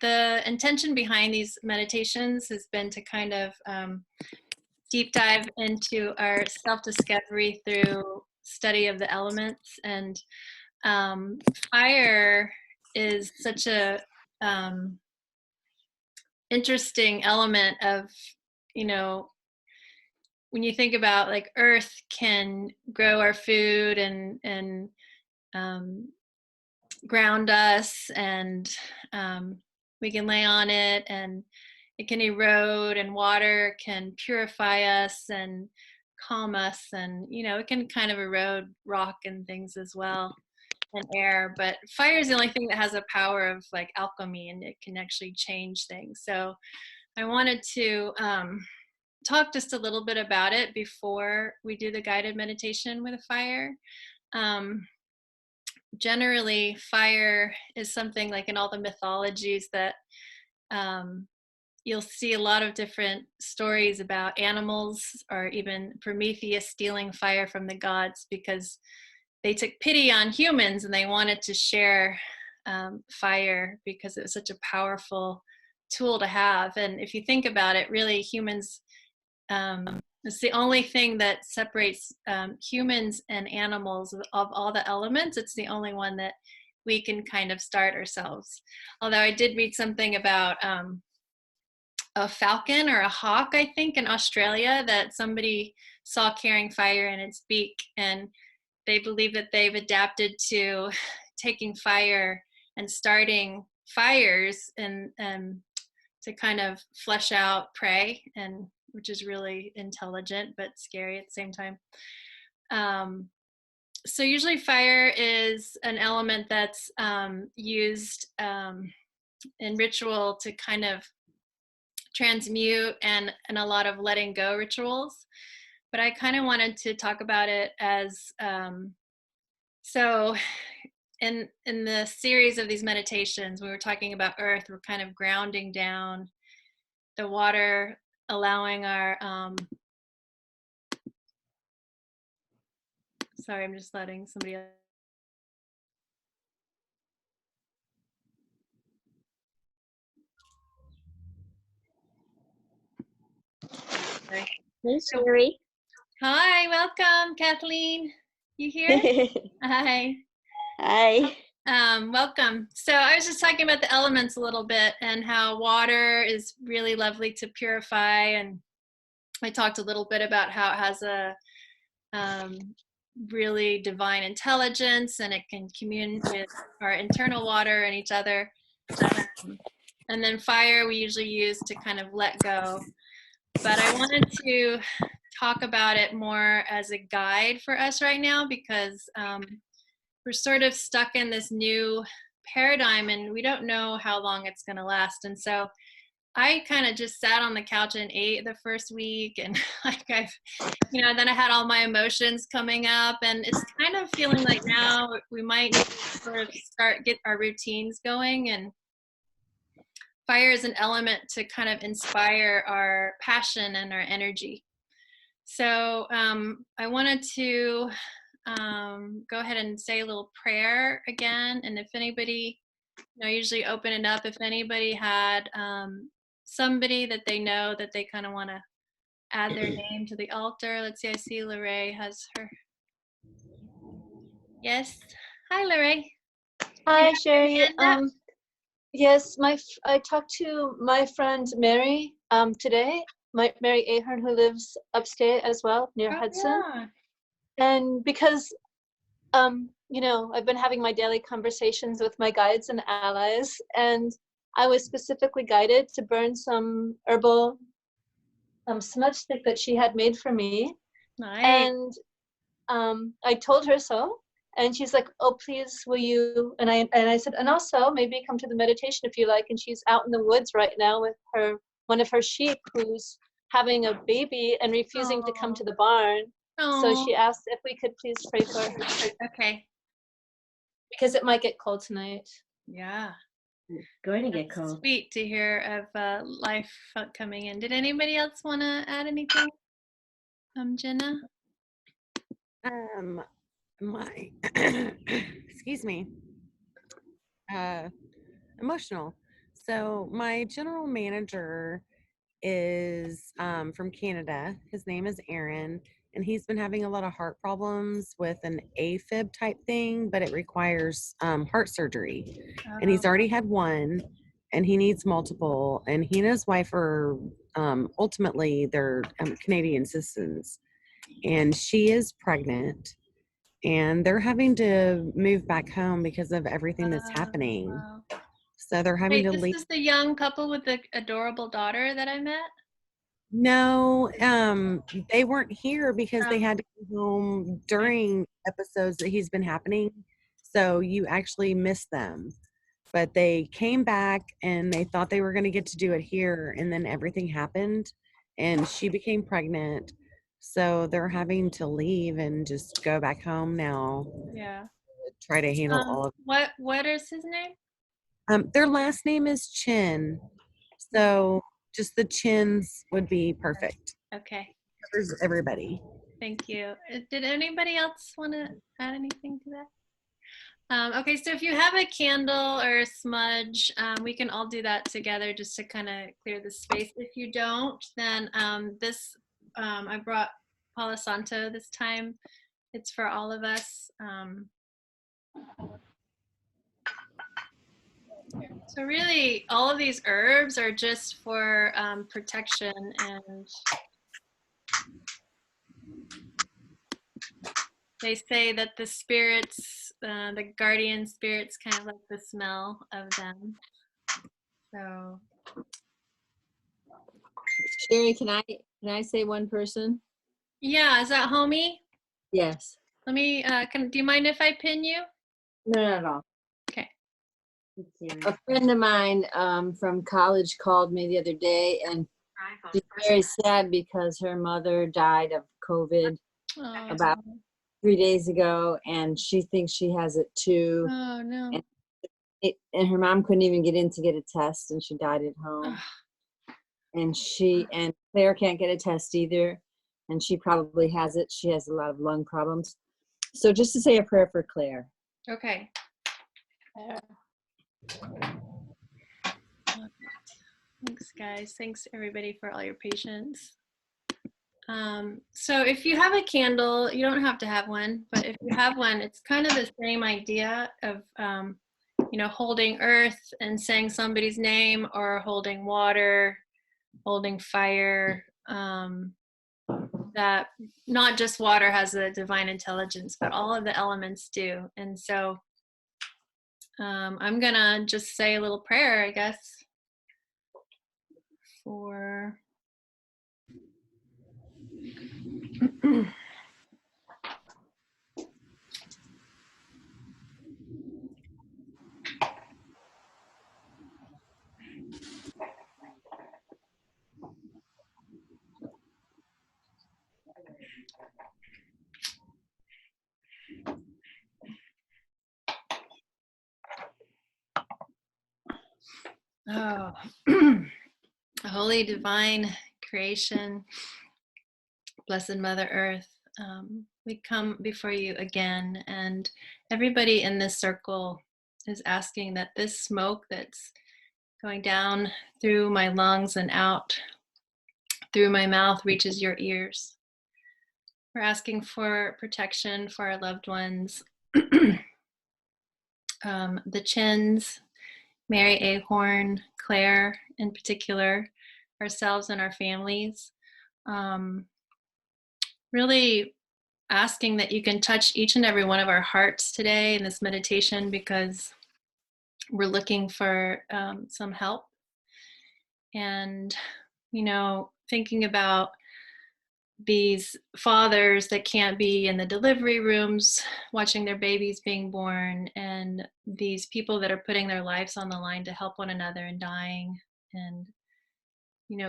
the intention behind these meditations has been to kind of deep dive into our self-discovery through study of the elements. And fire is such a interesting element of, you know, when you think about like earth can grow our food and ground us, and we can lay on it and it can erode, and water can purify us and calm us, and you know, it can kind of erode rock and things as well, and air. But fire is the only thing that has a power of like alchemy, and it can actually change things. So I wanted to talk just a little bit about it before we do the guided meditation with a fire. Generally, fire is something like in all the mythologies that you'll see a lot of different stories about animals, or even Prometheus stealing fire from the gods because they took pity on humans and they wanted to share fire because it was such a powerful tool to have. And if you think about it, really humans, it's the only thing that separates humans and animals of all the elements. It's the only one that we can kind of start ourselves. Although I did read something about a falcon or a hawk, I think, in Australia that somebody saw carrying fire in its beak, and they believe that they've adapted to taking fire and starting fires and to kind of flesh out prey, and which is really intelligent but scary at the same time. So usually fire is an element that's used in ritual to kind of transmute and a lot of letting go rituals. But I kind of wanted to talk about it as so in the series of these meditations, we were talking about earth. We're kind of grounding down, the water allowing our sorry, I'm just letting somebody else. Sorry. Hey, Sherry. Hi, welcome, Kathleen. You here? Hi. Hi. Welcome. So I was just talking about the elements a little bit and how water is really lovely to purify, and I talked a little bit about how it has a really divine intelligence, and it can commune with our internal water and each other. And then fire we usually use to kind of let go. But I wanted to talk about it more as a guide for us right now, because we're sort of stuck in this new paradigm and we don't know how long it's going to last. And so I kind of just sat on the couch and ate the first week, and like then I had all my emotions coming up, and it's kind of feeling like now we might need to sort of get our routines going. And fire is an element to kind of inspire our passion and our energy. So I wanted to go ahead and say a little prayer again. And if anybody, usually open it up. If anybody had somebody that they know that they kind of want to add their name to the altar. Let's see, I see Lorraine has her. Yes. Hi, Lorraine. Hi, Sherry. Yes, I talked to my friend Mary today, Mary Ahern, who lives upstate as well, near Hudson. Yeah. And because, I've been having my daily conversations with my guides and allies, and I was specifically guided to burn some herbal smudge stick that she had made for me. Nice. And I told her so. And she's like, oh, please, will you? And I said, and also maybe come to the meditation if you like. And she's out in the woods right now with one of her sheep who's having a baby and refusing to come to the barn. So she asked if we could please pray for her. Okay. Because it might get cold tonight. Yeah. It's going to get cold. Sweet to hear of life coming in. Did anybody else want to add anything? Jenna? My excuse me, emotional. So my general manager is from Canada. His name is Aaron, and he's been having a lot of heart problems with an AFib type thing, but it requires heart surgery. And he's already had one, and he needs multiple. And he and his wife are ultimately they're Canadian citizens, and she is pregnant. And they're having to move back home because of everything that's happening. Wow. So they're having Wait, to this leave. is the young couple with the adorable daughter that I met? No, they weren't here because they Oh, had to go home during episodes that he's been happening. So you actually missed them. But they came back and they thought they were going to get to do it here. And then everything happened and she became pregnant. So they're having to leave and just go back home now, yeah. try to handle all of What is his name? their last name is Chin. So just the Chins would be perfect. Okay, Covers everybody. thank you. Did anybody else want to add anything to that? Okay, so if you have a candle or a smudge, we can all do that together just to kind of clear the space. If you don't, then I brought Palo Santo this time. It's for all of us. So really, all of these herbs are just for protection, and they say that the spirits, the guardian spirits, kind of like the smell of them. So Sherry, can I say one person? yeah, is that homie? Yes. Let me. Do you mind if I pin you? No, not at all. Okay. A friend of mine from college called me the other day, and she's very sad because her mother died of COVID Oh, about 3 days ago, and she thinks she has it too. oh no. And her mom couldn't even get in to get a test, and she died at home. And Claire can't get a test either, and she probably has it. She has a lot of lung problems. So just to say a prayer for Claire. Okay. Thanks, guys. Thanks, everybody, for all your patience. So if you have a candle, you don't have to have one, but if you have one, it's kind of the same idea of, holding earth and saying somebody's name, or holding water, holding fire. That not just water has a divine intelligence, but all of the elements do. And so I'm gonna just say a little prayer, I guess, for oh, holy divine creation, blessed Mother Earth. We come before you again, and everybody in this circle is asking that this smoke that's going down through my lungs and out through my mouth reaches your ears. We're asking for protection for our loved ones, the Chins, Mary Ahorn, Claire in particular, ourselves and our families. Really asking that you can touch each and every one of our hearts today in this meditation, because we're looking for some help. And, thinking about these fathers that can't be in the delivery rooms watching their babies being born, and these people that are putting their lives on the line to help one another and dying, and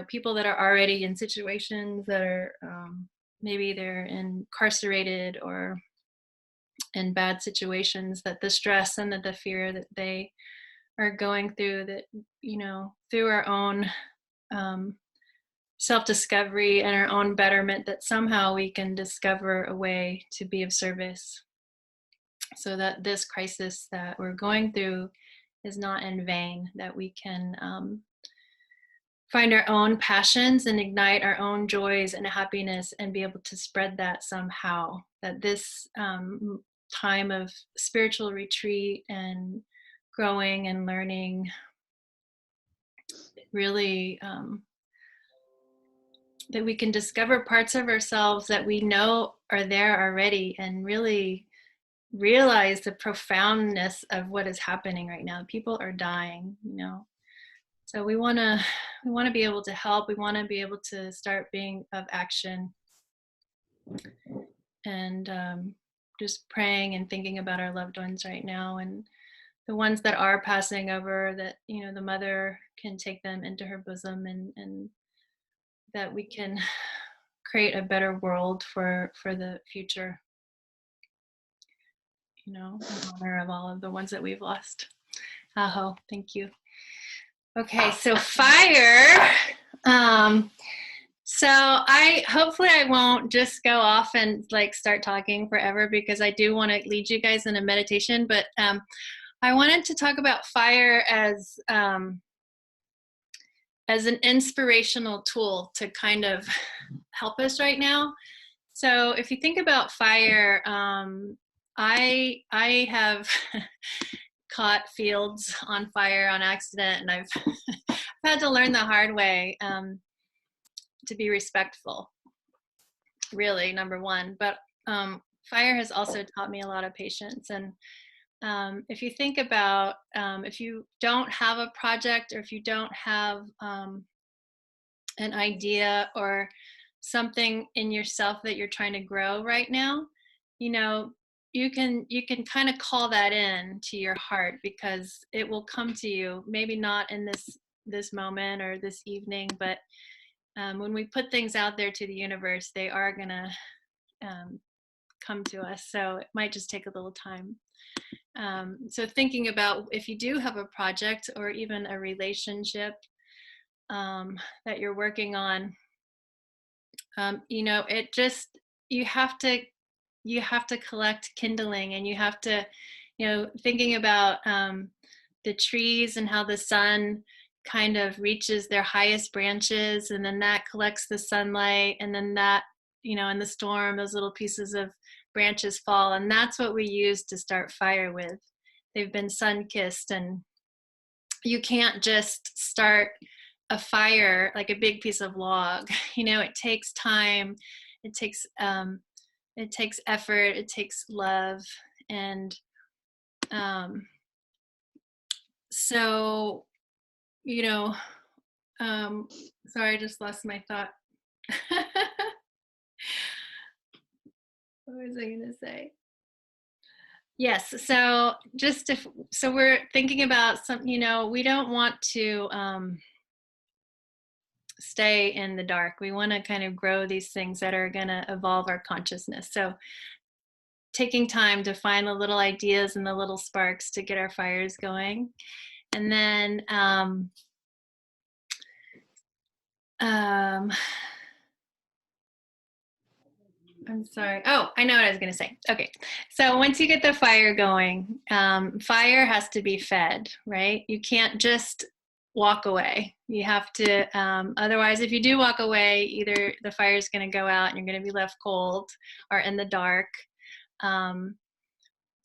people that are already in situations that are maybe they're incarcerated or in bad situations, that the stress and the fear that they are going through, that through our own self-discovery and our own betterment, that somehow we can discover a way to be of service, so that this crisis that we're going through is not in vain, that we can find our own passions and ignite our own joys and happiness and be able to spread that somehow. That this time of spiritual retreat and growing and learning really that we can discover parts of ourselves that we know are there already, and really realize the profoundness of what is happening right now. People are dying, you know. So we want to be able to help. We want to be able to start being of action, and just praying and thinking about our loved ones right now, and the ones that are passing over, that, you know, the mother can take them into her bosom, and that we can create a better world for the future, you know, in honor of all of the ones that we've lost. Aho, thank you. Okay, so fire. So hopefully I won't just go off and like start talking forever, because I do want to lead you guys in a meditation, but I wanted to talk about fire as an inspirational tool to kind of help us right now. So if you think about fire, I have caught fields on fire on accident, and I've had to learn the hard way to be respectful, really, number one. But fire has also taught me a lot of patience. And if you think about, if you don't have a project, or if you don't have an idea or something in yourself that you're trying to grow right now, you know, you can kind of call that in to your heart, because it will come to you, maybe not in this moment or this evening, but when we put things out there to the universe, they are gonna come to us. So it might just take a little time. So thinking about, if you do have a project or even a relationship that you're working on, you know, it just, you have to collect kindling, and you have to, you know, thinking about the trees and how the sun kind of reaches their highest branches, and then that collects the sunlight, and then that, you know, in the storm, those little pieces of branches fall, and that's what we use to start fire with. They've been sun-kissed, and you can't just start a fire like a big piece of log. You know, it takes time, it takes effort, it takes love. And so, you know, sorry, I just lost my thought. What was I going to say? Yes, so so we're thinking about some, you know, we don't want to stay in the dark. We want to kind of grow these things that are going to evolve our consciousness. So taking time to find the little ideas and the little sparks to get our fires going. And then I'm sorry. Oh, I know what I was going to say. Okay. So once you get the fire going, fire has to be fed, right? You can't just walk away. You have to, otherwise, if you do walk away, either the fire is going to go out and you're going to be left cold or in the dark. So,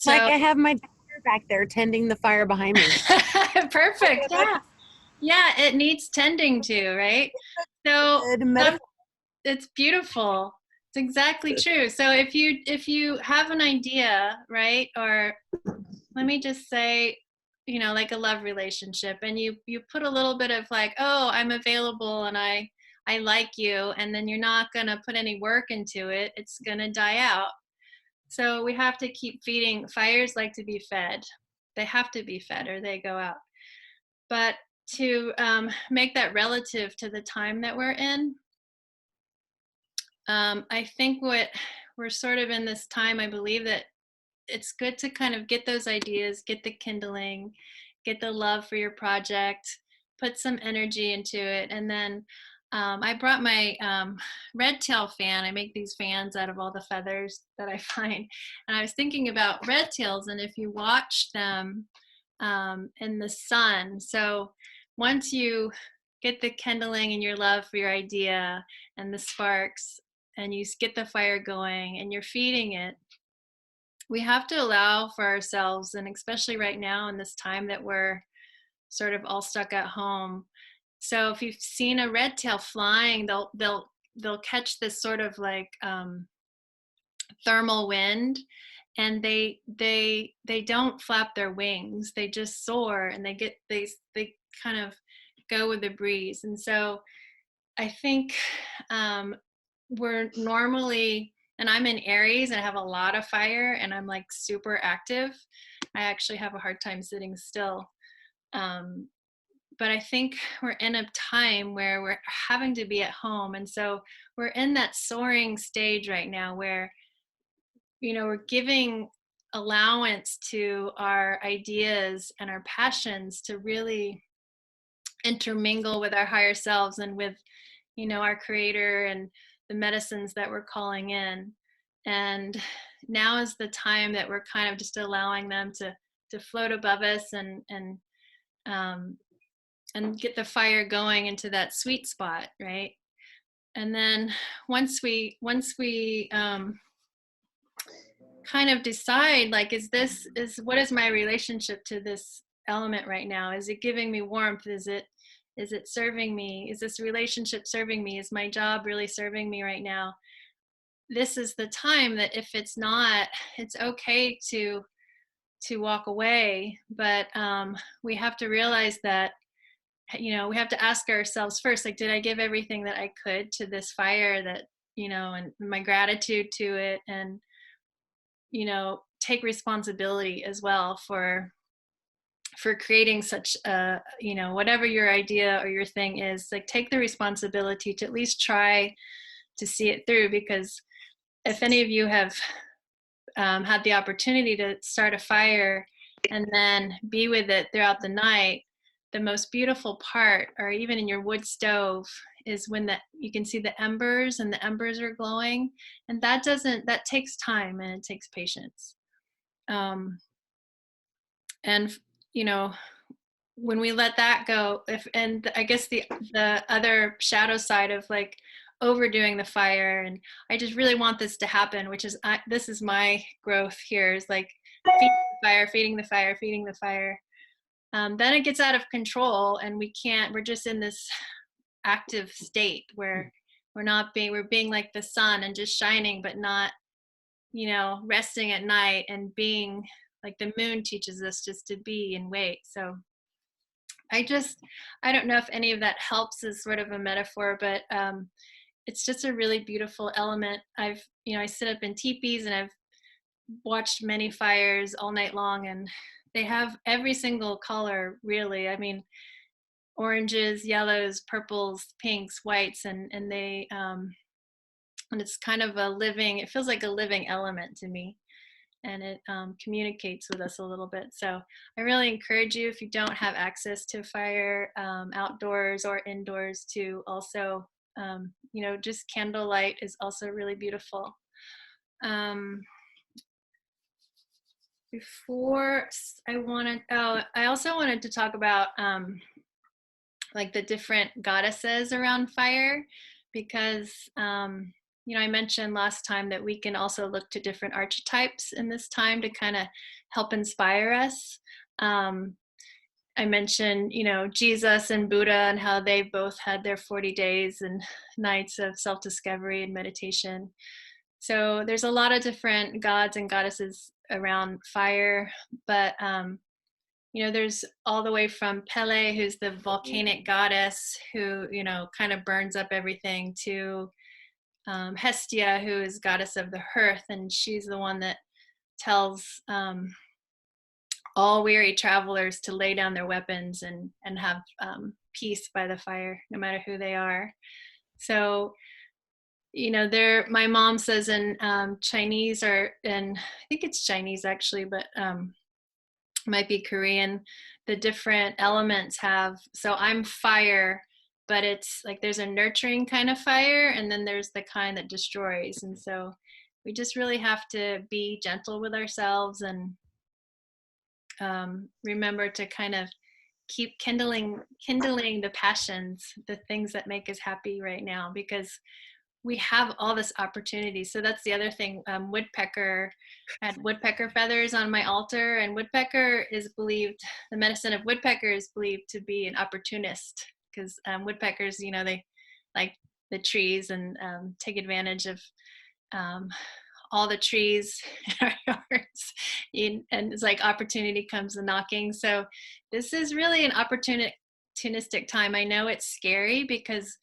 Like, I have my daughter back there tending the fire behind me. perfect. Yeah. Yeah. It needs tending to, right? So it's beautiful. It's exactly true. So if you have an idea, right, or let me just say, you know, like a love relationship, and you put a little bit of like, oh, I'm available and I like you, and then you're not gonna put any work into it, it's gonna die out. So we have to keep feeding. Fires like to be fed. They have to be fed or they go out. But to make that relative to the time that we're in, I think what we're sort of in this time, I believe that it's good to kind of get those ideas, get the kindling, get the love for your project, put some energy into it. And then I brought my red tail fan. I make these fans out of all the feathers that I find. And I was thinking about red tails, and if you watch them and the sun. So once you get the kindling and your love for your idea and the sparks, and you get the fire going and you're feeding it, we have to allow for ourselves, and especially right now in this time that we're sort of all stuck at home. So if you've seen a red tail flying, they'll catch this sort of like thermal wind, and they don't flap their wings. They just soar, and they kind of go with the breeze. And so I think we're normally, and I'm in Aries and I have a lot of fire and I'm like super active. I actually have a hard time sitting still. But I think we're in a time where we're having to be at home. And so we're in that soaring stage right now where, we're giving allowance to our ideas and our passions to really intermingle with our higher selves and with, our creator and the medicines that we're calling in. And now is the time that we're kind of just allowing them to float above us and get the fire going into that sweet spot, right? And then once we kind of decide, like, what is my relationship to this element right now? Is it giving me warmth? Is it serving me? Is this relationship serving me? Is my job really serving me right now? This is the time that if it's not, it's okay to walk away. But we have to realize that, we have to ask ourselves first, like, did I give everything that I could to this fire, that, and my gratitude to it, and, take responsibility as well for creating such a, whatever your idea or your thing is, like, take the responsibility to at least try to see it through. Because if any of you have had the opportunity to start a fire and then be with it throughout the night, the most beautiful part, or even in your wood stove, is when you can see the embers and the embers are glowing. And that takes time and it takes patience. And when we let that go, and I guess the other shadow side of, like, overdoing the fire, and I just really want this to happen, which is, this is my growth here, is like feeding the fire. Then it gets out of control, and we're just in this active state where we're being like the sun and just shining, but not, resting at night, and being like the moon teaches us just to be and wait. So I don't know if any of that helps as sort of a metaphor, but it's just a really beautiful element. I sit up in teepees and I've watched many fires all night long, and they have every single color, really. I mean, oranges, yellows, purples, pinks, whites, and they and it's kind of it feels like a living element to me, and it communicates with us a little bit. So I really encourage you, if you don't have access to fire outdoors or indoors, to also, just candlelight is also really beautiful. Before I also wanted to talk about like the different goddesses around fire, because I mentioned last time that we can also look to different archetypes in this time to kind of help inspire us. I mentioned, Jesus and Buddha, and how they both had their 40 days and nights of self-discovery and meditation. So there's a lot of different gods and goddesses around fire, but there's all the way from Pele, who's the volcanic goddess who, kind of burns up everything, to Hestia, who is goddess of the hearth, and she's the one that tells all weary travelers to lay down their weapons and have peace by the fire, no matter who they are. So, my mom says in Chinese, or in, I think it's Chinese actually, but might be Korean, the different elements have, so I'm fire, but it's like there's a nurturing kind of fire, and then there's the kind that destroys. And so we just really have to be gentle with ourselves and remember to kind of keep kindling the passions, the things that make us happy right now, because we have all this opportunity. So that's the other thing. Woodpecker, I had woodpecker feathers on my altar, and woodpecker is believed, the medicine of woodpecker is believed to be an opportunist, because woodpeckers, you know, they like the trees and take advantage of all the trees in our yards. And it's like opportunity comes a knocking. So this is really an opportunistic time. I know it's scary because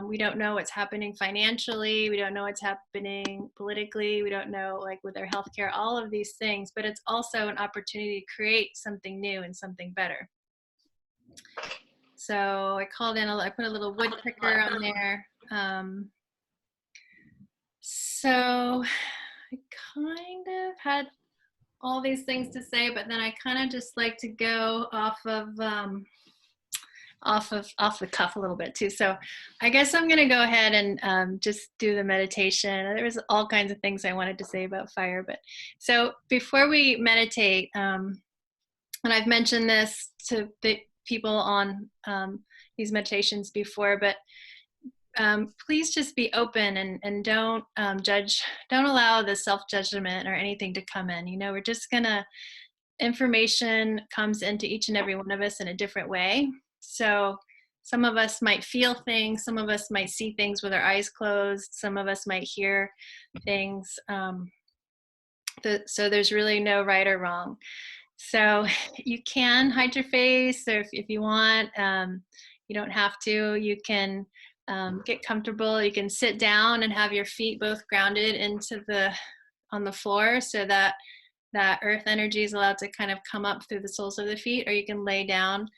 we don't know what's happening financially. We don't know what's happening politically. We don't know, like, with our healthcare, all of these things, but it's also an opportunity to create something new and something better. So I put a little woodpecker on there. So I kind of had all these things to say, but then I kind of just like to go off the cuff a little bit too. So I guess I'm going to go ahead and just do the meditation. There was all kinds of things I wanted to say about fire, but so before we meditate, and I've mentioned this to the people on these meditations before, but please just be open and don't judge, don't allow the self-judgment or anything to come in. You know, we're just gonna, information comes into each and every one of us in a different way. So some of us might feel things, some of us might see things with our eyes closed, some of us might hear things. So there's really no right or wrong. So you can hide your face, or if you want, you don't have to. You can get comfortable. You can sit down and have your feet both grounded on the floor, so that earth energy is allowed to kind of come up through the soles of the feet, or you can lay down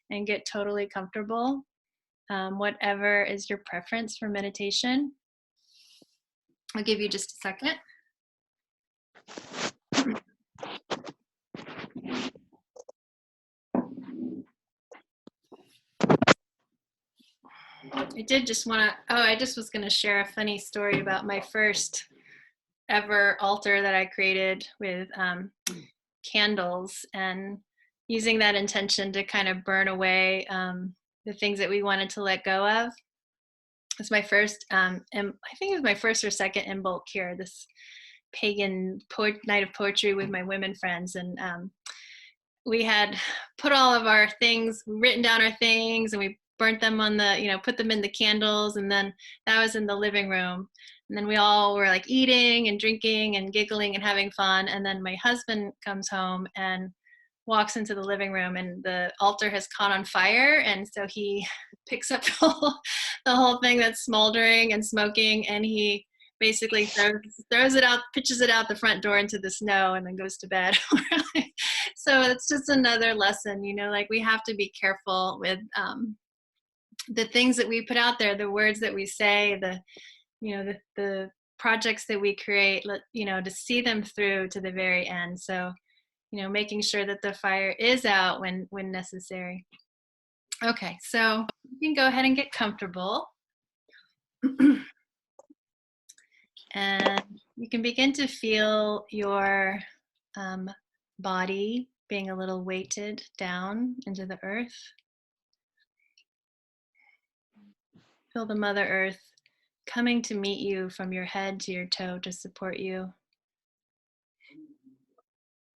and get totally comfortable. Whatever is your preference for meditation. I'll give you just a second. I just was going to share a funny story about my first ever altar that I created with candles, and using that intention to kind of burn away the things that we wanted to let go of. It's my first, I think it was my first or second Imbolc here, this pagan night of poetry with my women friends. And we had put all of our things, written down our things, and we burnt them on put them in the candles, and then that was in the living room. And then we all were like eating and drinking and giggling and having fun. And then my husband comes home and walks into the living room, and the altar has caught on fire. And so he picks up the whole thing that's smoldering and smoking, and he basically throws it out, pitches it out the front door into the snow, and then goes to bed. So it's just another lesson, like we have to be careful with the things that we put out there, the words that we say, the projects that we create, to see them through to the very end. So, making sure that the fire is out when necessary. Okay, so you can go ahead and get comfortable. And you can begin to feel your body being a little weighted down into the earth. Feel the Mother Earth coming to meet you from your head to your toe to support you.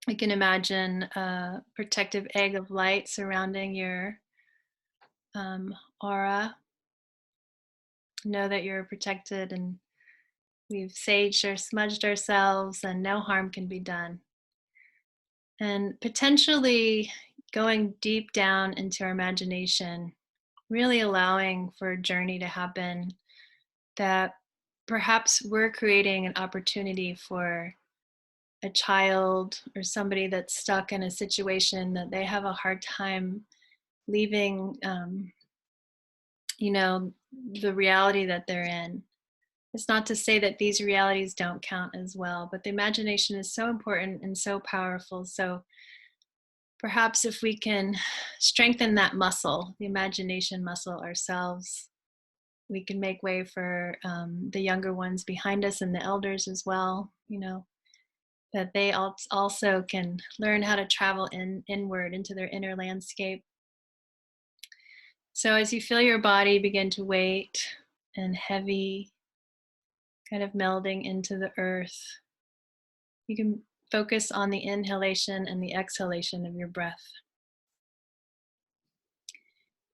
You can imagine a protective egg of light surrounding your aura. Know that you're protected, and we've saged or smudged ourselves, and no harm can be done. And potentially going deep down into our imagination, really allowing for a journey to happen, that perhaps we're creating an opportunity for a child or somebody that's stuck in a situation that they have a hard time leaving, the reality that they're in. It's not to say that these realities don't count as well, but the imagination is so important and so powerful. So perhaps if we can strengthen that muscle, the imagination muscle ourselves, we can make way for the younger ones behind us and the elders as well. that they also can learn how to travel inward into their inner landscape. So as you feel your body begin to weight and heavy, kind of melding into the earth, you can focus on the inhalation and the exhalation of your breath.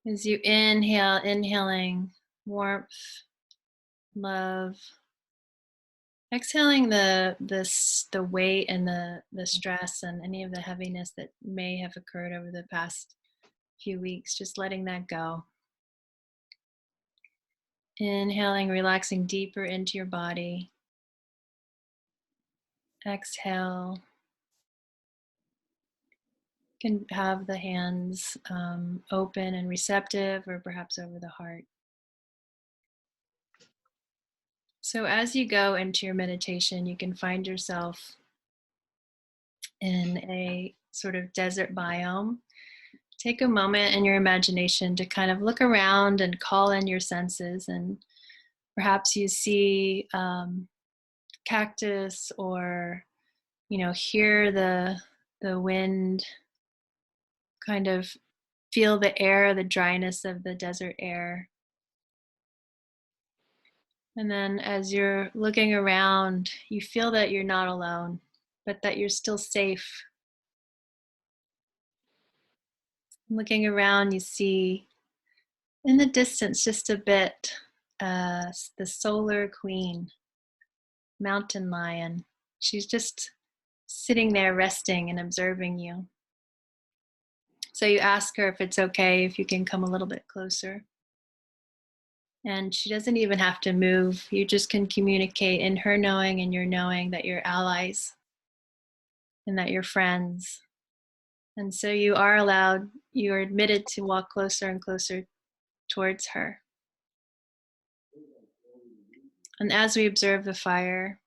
As you inhale, inhaling warmth, love. Exhaling the weight and the stress and any of the heaviness that may have occurred over the past few weeks, just letting that go. Inhaling, relaxing deeper into your body. Exhale. You can have the hands open and receptive, or perhaps over the heart. So as you go into your meditation, you can find yourself in a sort of desert biome. Take a moment in your imagination to kind of look around and call in your senses, and perhaps you see cactus, or hear the wind, kind of feel the air, the dryness of the desert air. And then as you're looking around, you feel that you're not alone, but that you're still safe. Looking around, you see in the distance just a bit the solar queen, mountain lion. She's just sitting there resting and observing you. So you ask her if it's okay if you can come a little bit closer. And she doesn't even have to move. You just can communicate in her knowing and your knowing that you're allies and that you're friends. And so you are admitted to walk closer and closer towards her. And as we observe the fire,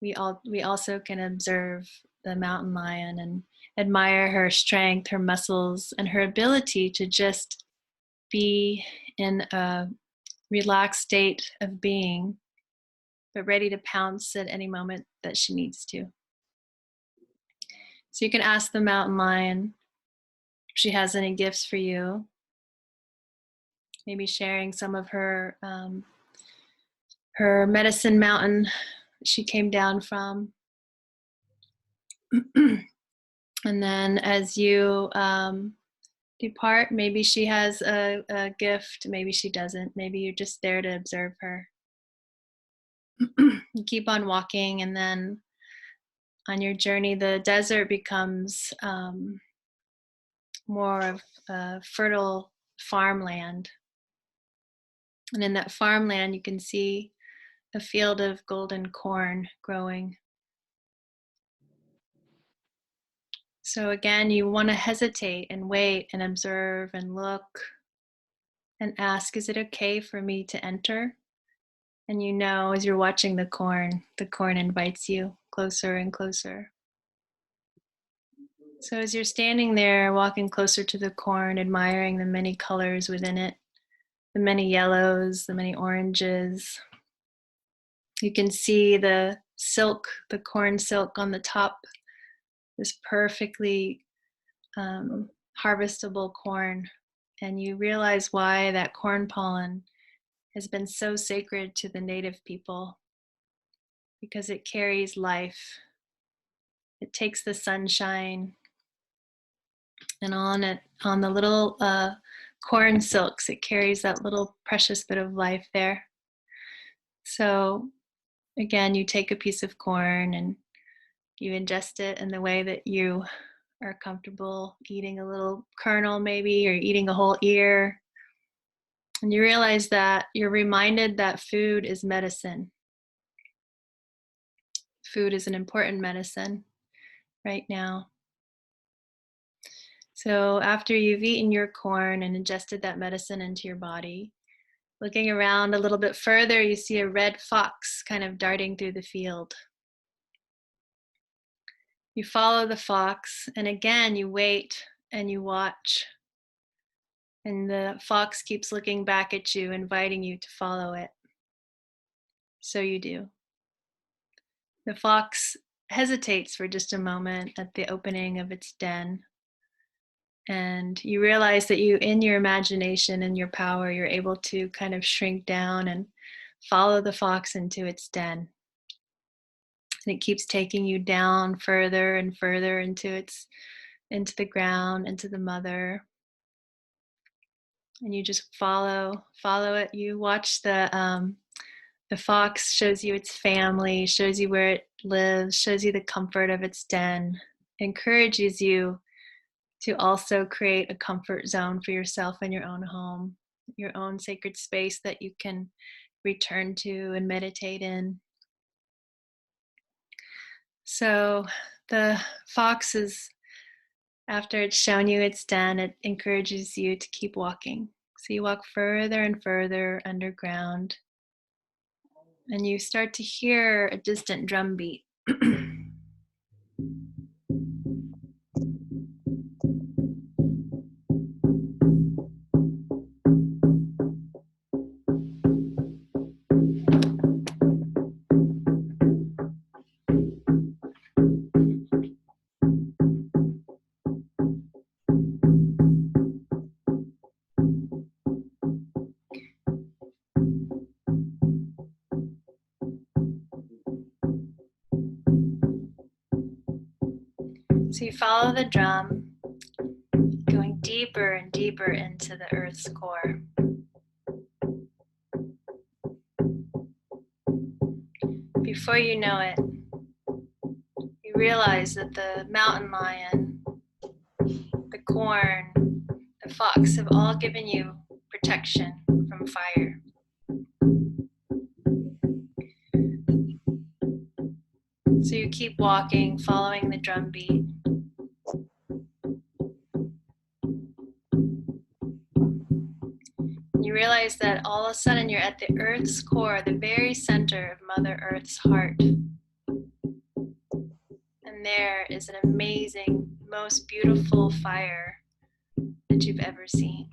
we also can observe the mountain lion and admire her strength, her muscles, and her ability to just be in a relaxed state of being, but ready to pounce at any moment that she needs to. So you can ask the mountain lion if she has any gifts for you, maybe sharing some of her medicine mountain she came down from. And then as you depart, maybe she has a gift, maybe she doesn't, maybe you're just there to observe her. You keep on walking, and then on your journey, the desert becomes more of a fertile farmland. And in that farmland, you can see a field of golden corn growing. So again, you want to hesitate and wait and observe and look and ask, is it okay for me to enter? And as you're watching the corn invites you closer and closer. So as you're standing there, walking closer to the corn, admiring the many colors within it, the many yellows, the many oranges, you can see the silk, the corn silk on the top, this perfectly harvestable corn. And you realize why that corn pollen has been so sacred to the native people, because it carries life. It takes the sunshine, and on the little corn silks, it carries that little precious bit of life there. So again, you take a piece of corn and you ingest it in the way that you are comfortable, eating a little kernel maybe, or eating a whole ear. And you realize that you're reminded that food is medicine. Food is an important medicine right now. So after you've eaten your corn and ingested that medicine into your body, looking around a little bit further, you see a red fox kind of darting through the field. You follow the fox, and again, you wait and you watch. And the fox keeps looking back at you, inviting you to follow it. So you do. the fox hesitates for just a moment at the opening of its den. And you realize that you, in your imagination and your power, you're able to kind of shrink down and follow the fox into its den. And it keeps taking you down further and further into the ground, into the mother. And you just follow it. You watch the fox shows you its family, shows you where it lives, shows you the comfort of its den, encourages you to also create a comfort zone for yourself in your own home, your own sacred space that you can return to and meditate in. So the fox is, after it's shown you its den, it encourages you to keep walking. So you walk further and further underground, and you start to hear a distant drum beat. So you follow the drum, going deeper and deeper into the earth's core. Before you know it, you realize that the mountain lion, the corn, the fox have all given you protection from fire. So you keep walking, following the drum beat. You realize that all of a sudden you're at the Earth's core, the very center of Mother Earth's heart. And there is an amazing, most beautiful fire that you've ever seen.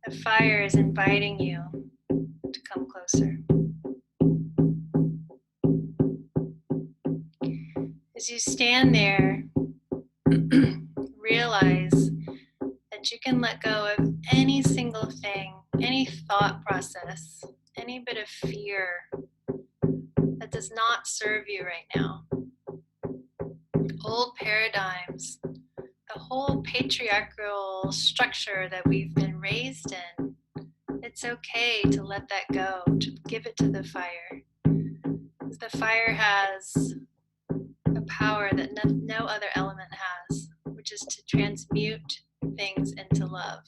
The fire is inviting you to come closer. As you stand there, realize that you can let go of any single thing, any thought process, any bit of fear that does not serve you right now. Old paradigms, the whole patriarchal structure that we've been raised in, it's okay to let that go, to give it to the fire. Because the fire has a power that no other element has, which is to transmute things into love.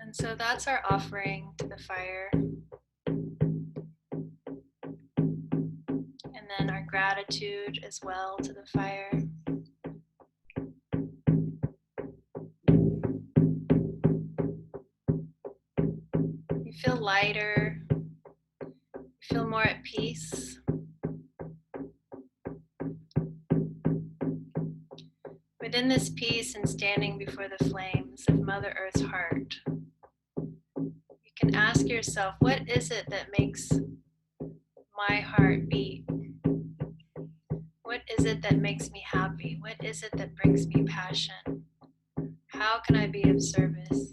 And so that's our offering to the fire. And then our gratitude as well to the fire. You feel lighter, you feel more at peace. Within this peace and standing before the flames of Mother Earth's heart, you can ask yourself, what is it that makes my heart beat? What is it that makes me happy? What is it that brings me passion? How can I be of service?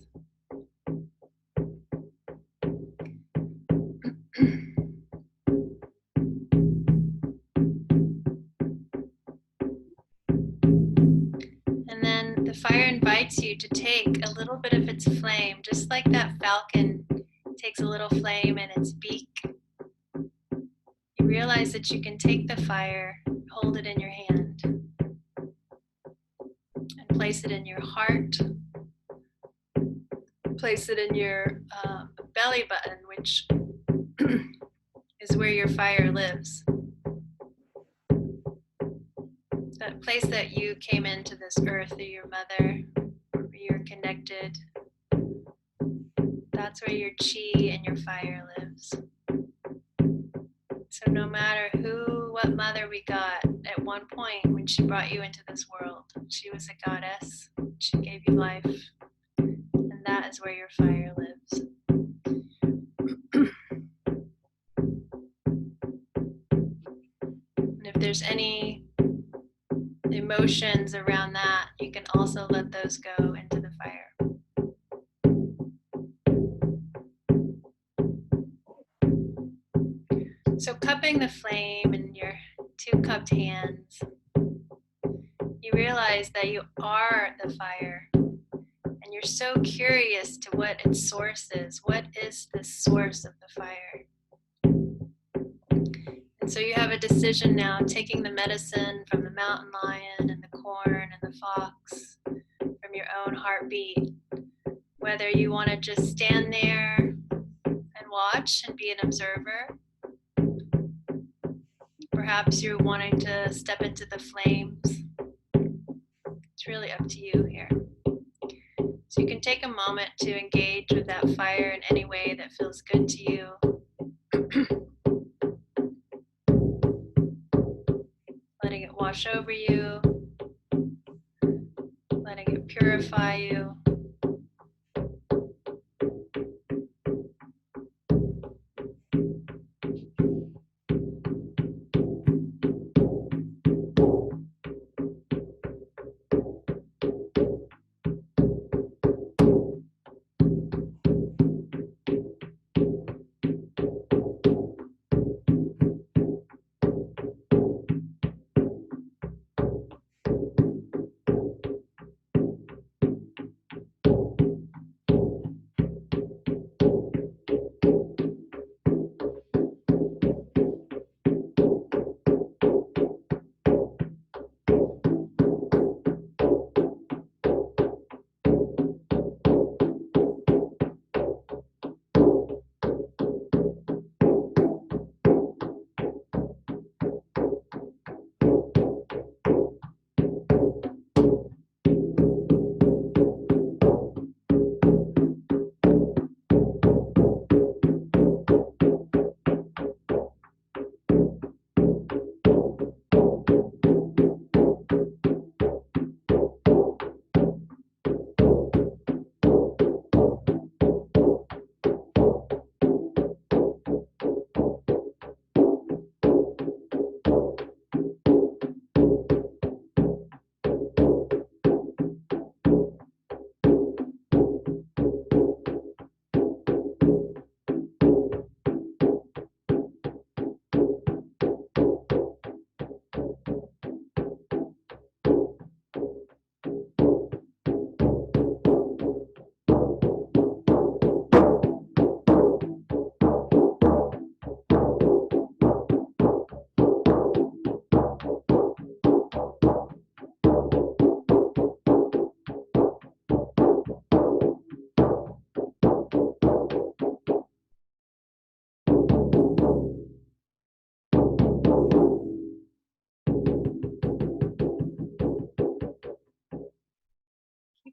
And then the fire invites you to take a little bit of its flame, just like that falcon takes a little flame in its beak. You realize that you can take the fire, hold it in your hand, and place it in your heart. Place it in your belly button, which is where your fire lives. That place that you came into this earth through your mother, where you're connected. That's where your chi and your fire lives. So no matter who, what mother we got at one point when she brought you into this world. She was a goddess. She gave you life. And that is where your fire lives. And if there's any emotions around that, you can also let those go into the fire. So cupping the flame in your two cupped hands, you realize that you are the fire, and you're so curious to what its source is. What is the source of the fire? And so you have a decision now, taking the medicine from the mountain lion and the corn and the fox, from your own heartbeat, whether you want to just stand there and watch and be an observer. Perhaps you're wanting to step into the flames. It's really up to you here. So you can take a moment to engage with that fire in any way that feels good to you. Letting it wash over you, letting it purify you.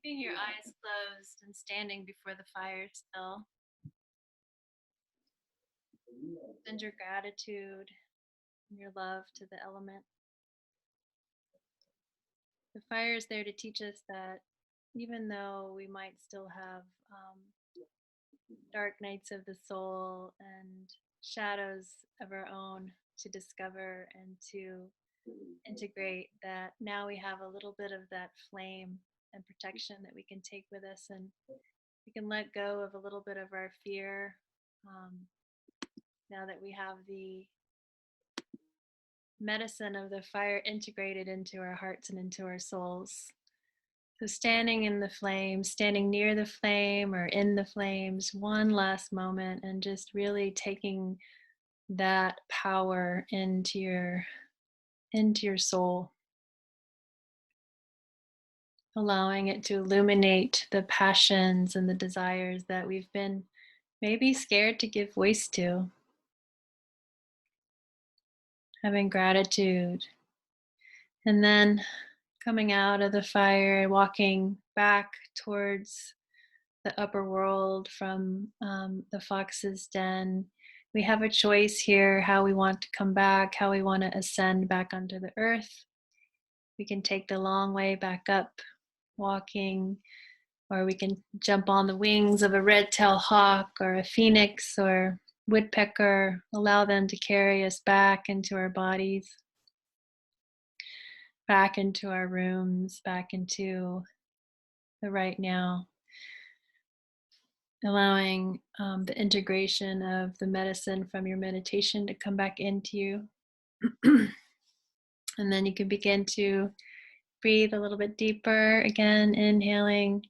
Keeping your eyes closed and standing before the fire still. Send your gratitude and your love to the element. The fire is there to teach us that even though we might still have dark nights of the soul and shadows of our own to discover and to integrate, that now we have a little bit of that flame and protection that we can take with us, and we can let go of a little bit of our fear now that we have the medicine of the fire integrated into our hearts and into our souls. So standing in the flame, standing near the flame or in the flames, one last moment, and just really taking that power into your soul, allowing it to illuminate the passions and the desires that we've been maybe scared to give voice to. Having gratitude, and then coming out of the fire, walking back towards the upper world from the fox's den. we have a choice here how we want to come back, how we want to ascend back onto the earth. We can take the long way back up, walking, or we can jump on the wings of a red-tailed hawk or a phoenix or woodpecker, allow them to carry us back into our bodies, back into our rooms, back into the right now, allowing the integration of the medicine from your meditation to come back into you. And then you can begin to breathe a little bit deeper, again, inhaling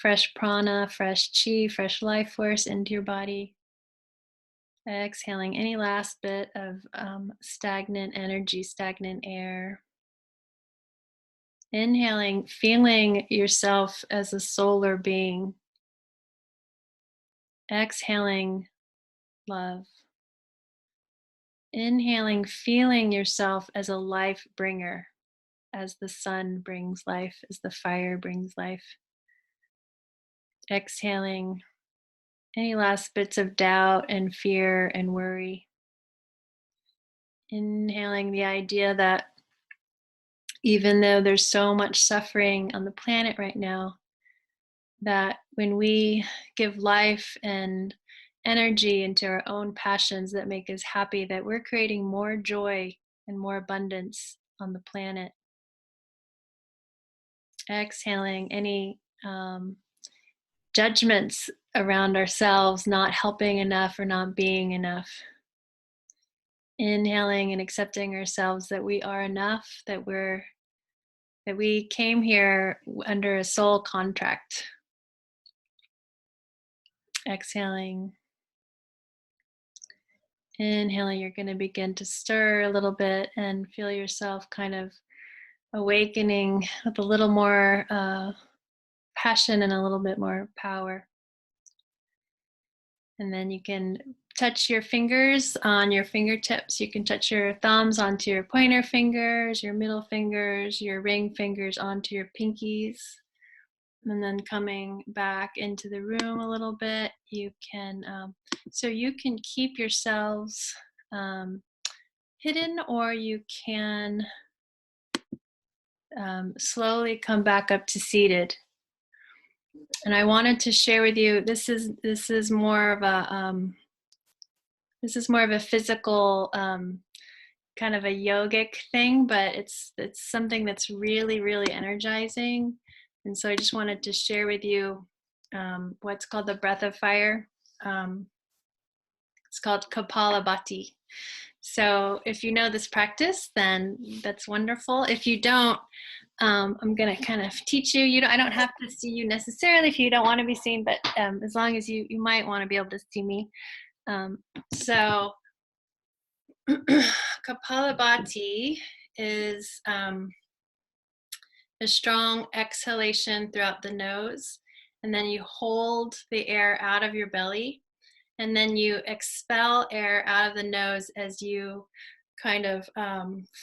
fresh prana, fresh chi, fresh life force into your body. Exhaling any last bit of stagnant energy, stagnant air. Inhaling, feeling yourself as a solar being. Exhaling, love. Inhaling, feeling yourself as a life bringer, as the sun brings life, as the fire brings life. Exhaling any last bits of doubt and fear and worry. Inhaling the idea that even though there's so much suffering on the planet right now, that when we give life and energy into our own passions that make us happy, that we're creating more joy and more abundance on the planet. Exhaling any judgments around ourselves not helping enough or not being enough. Inhaling and accepting ourselves that we are enough, that we came here under a soul contract. Exhaling. Inhaling, you're going to begin to stir a little bit and feel yourself kind of awakening with a little more passion and a little bit more power. And then you can touch your fingers on your fingertips. You can touch your thumbs onto your pointer fingers, your middle fingers, your ring fingers onto your pinkies. And then coming back into the room a little bit, you can, so you can keep yourselves hidden, or you can slowly come back up to seated. And I wanted to share with you, this is more of a physical kind of a yogic thing, but it's something that's really, really energizing. And so I just wanted to share with you what's called the breath of fire. It's called Kapalabhati. So if you know this practice, then that's wonderful. If you don't, I'm going to kind of teach you. I don't have to see you necessarily if you don't want to be seen, but as long as you might want to be able to see me. So Kapalabhati is a strong exhalation throughout the nose, and then you hold the air out of your belly, and then you expel air out of the nose as you kind of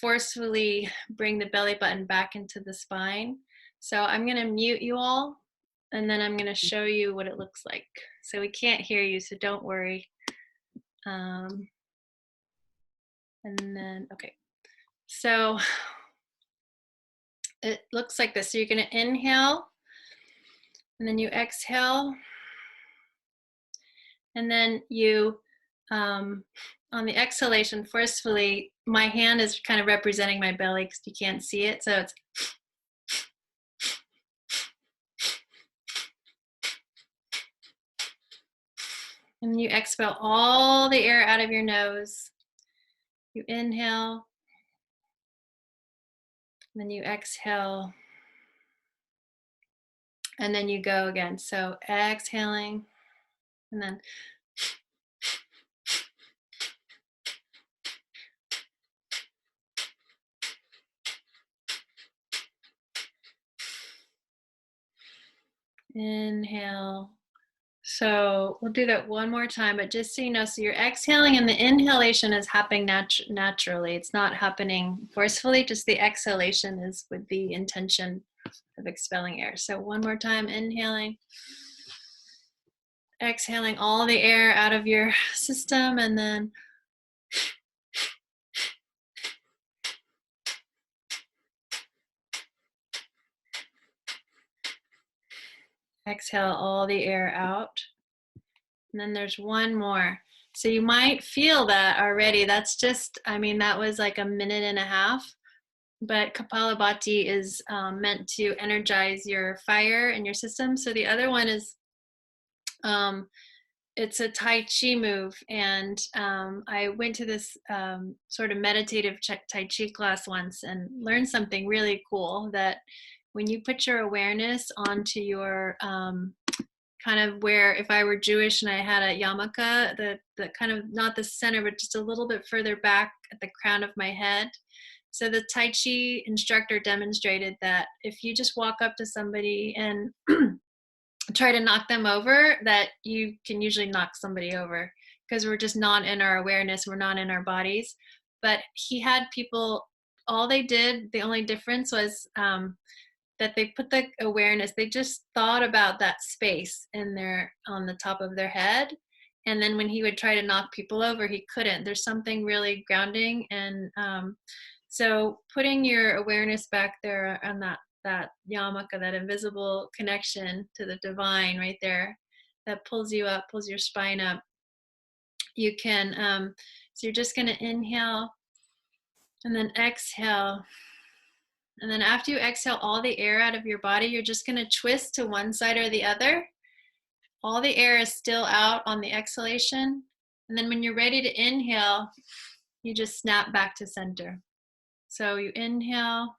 forcefully bring the belly button back into the spine. So I'm going to mute you all, and then I'm going to show you what it looks like. So we can't hear you, so don't worry. And then, okay. So it looks like this. So you're going to inhale, and then you exhale, and then you, on the exhalation, forcefully, my hand is kind of representing my belly because you can't see it. So it's, and you expel all the air out of your nose. You inhale, and then you exhale, and then you go again. So exhaling, and then inhale. So we'll do that one more time, but just so you know, so you're exhaling and the inhalation is happening naturally. It's not happening forcefully, just the exhalation is with the intention of expelling air. So one more time, inhaling, exhaling all the air out of your system, and then exhale all the air out. And then there's one more. So you might feel that already. That's just, I mean, that was like a minute and a half. But Kapalabhati is meant to energize your fire in your system. So the other one is, it's a Tai Chi move. And I went to this sort of meditative Tai Chi class once and learned something really cool, that when you put your awareness onto your kind of where, if I were Jewish and I had a yarmulke, the kind of not the center, but just a little bit further back at the crown of my head. So the Tai Chi instructor demonstrated that if you just walk up to somebody and try to knock them over, that you can usually knock somebody over, because we're just not in our awareness, we're not in our bodies. But he had people, all they did, the only difference was that they put the awareness, they just thought about that space in their, on the top of their head. And then when he would try to knock people over, he couldn't. There's something really grounding. And so putting your awareness back there on that yarmulke, that invisible connection to the divine right there, that pulls you up, pulls your spine up. You can, so you're just gonna inhale and then exhale. And then after you exhale all the air out of your body, you're just gonna twist to one side or the other. All the air is still out on the exhalation. And then when you're ready to inhale, you just snap back to center. So you inhale,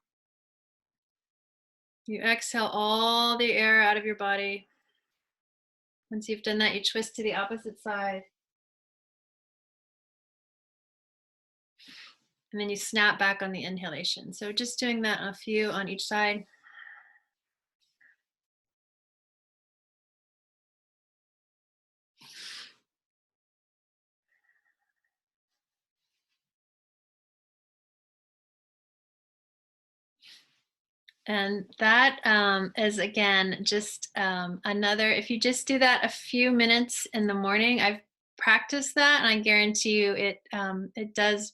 you exhale all the air out of your body. Once you've done that, you twist to the opposite side. And then you snap back on the inhalation. So just doing that a few on each side. And that is, again, just another, if you just do that a few minutes in the morning, I've practiced that, and I guarantee you it does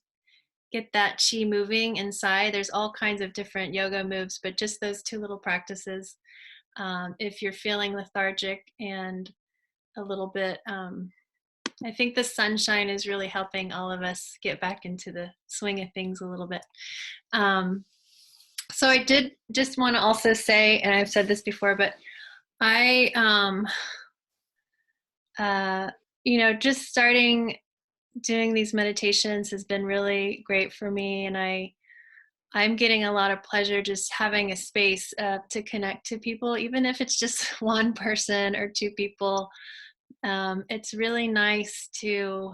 get that chi moving inside. There's all kinds of different yoga moves, but just those two little practices, if you're feeling lethargic and a little bit, I think the sunshine is really helping all of us get back into the swing of things a little bit. So I did just want to also say, and I've said this before, but I, just starting doing these meditations has been really great for me. And I'm getting a lot of pleasure just having a space to connect to people, even if it's just one person or two people. It's really nice to,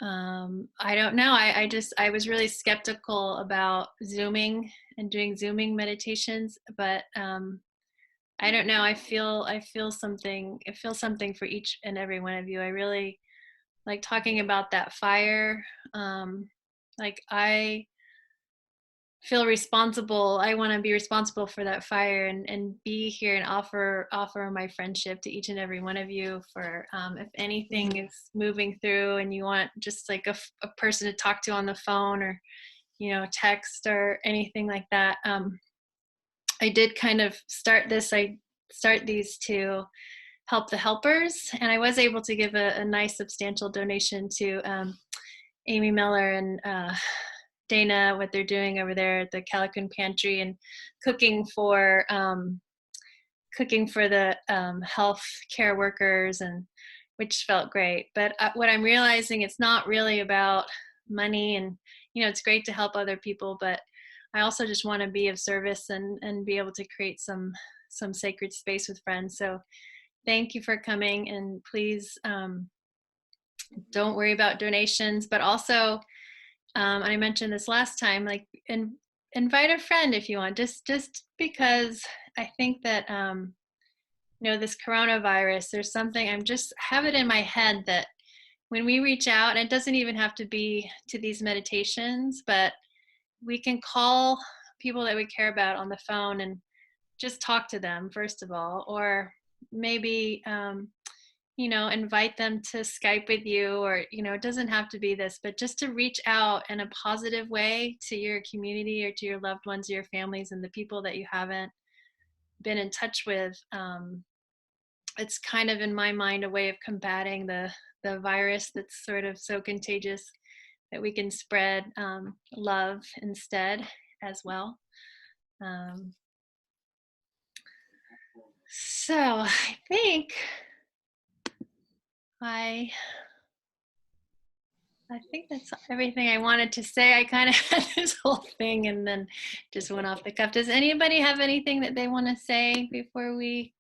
I don't know. I was really skeptical about Zooming and doing Zooming meditations, but I don't know. I feel something. I feel something for each and every one of you. I really like talking about that fire. Like I feel responsible. I want to be responsible for that fire and be here and offer my friendship to each and every one of you for if anything is moving through and you want just like a person to talk to on the phone or text or anything like that. I did kind of start these to help the helpers, and I was able to give a nice substantial donation to Amy Miller and Dana, what they're doing over there at the Callicoon Pantry and cooking for the health care workers, and which felt great. But what I'm realizing, it's not really about money, and it's great to help other people, but I also just want to be of service and be able to create some sacred space with friends. So thank you for coming, and please don't worry about donations, but also I mentioned this last time, like invite a friend if you want, just because I think that this coronavirus, there's something, I'm just have it in my head that when we reach out, and it doesn't even have to be to these meditations, but we can call people that we care about on the phone and just talk to them first of all, or maybe, invite them to Skype with you, or, it doesn't have to be this, but just to reach out in a positive way to your community or to your loved ones, your families, and the people that you haven't been in touch with. It's kind of, in my mind, a way of combating the virus that's sort of so contagious, that we can spread love instead as well. So I think I think that's everything I wanted to say. I kind of had this whole thing and then just went off the cuff. Does anybody have anything that they want to say before we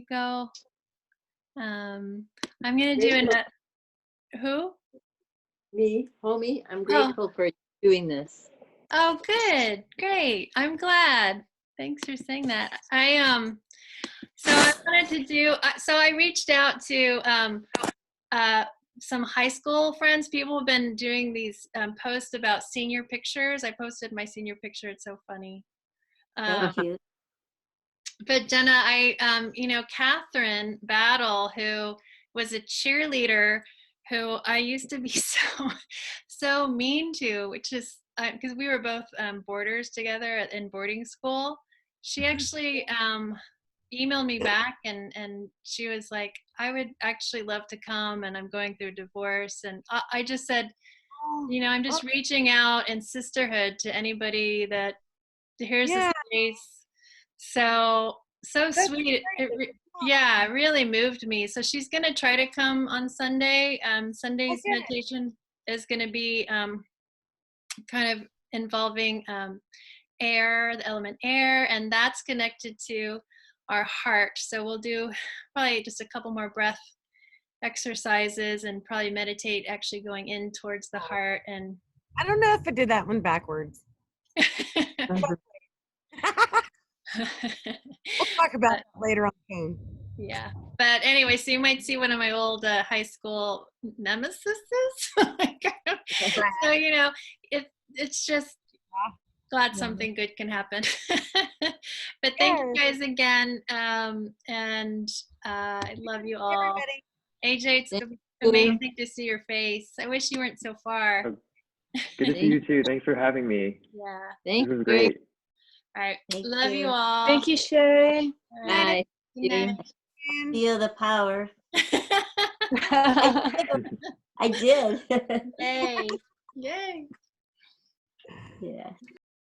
go? I'm gonna do who? Me, homie, I'm Oh. grateful for you doing this. Oh, good, great. I'm glad. Thanks for saying that. So I wanted to do. So I reached out to some high school friends. People have been doing these posts about senior pictures. I posted my senior picture. It's so funny. So cute. But Jenna, Catherine Battle, who was a cheerleader, who I used to be so mean to, which is because we were both boarders together in boarding school. She actually emailed me back, and she was like, I would actually love to come, and I'm going through divorce. And I just said, I'm just reaching out in sisterhood to anybody that here's the space. So sweet. It really moved me. So she's going to try to come on Sunday. Sunday's meditation is going to be kind of involving air, the element air, and that's connected to our heart. So we'll do probably just a couple more breath exercises and probably meditate actually going in towards the heart. And I don't know if I did that one backwards. We'll talk about that later on the phone. Yeah. But anyway, so you might see one of my old high school nemesis. So, it's just glad something good can happen. But thank you guys again. And I love you all. Everybody. AJ, it's amazing to see your face. I wish you weren't so far. Good to see you too. Thanks for having me. Yeah. Thank This is you. great. All right. Thank Love you you. all. Thank you, Sherry. All right. Bye. Good night. Feel the power. Bye. I did. Yay. Yay. Yeah.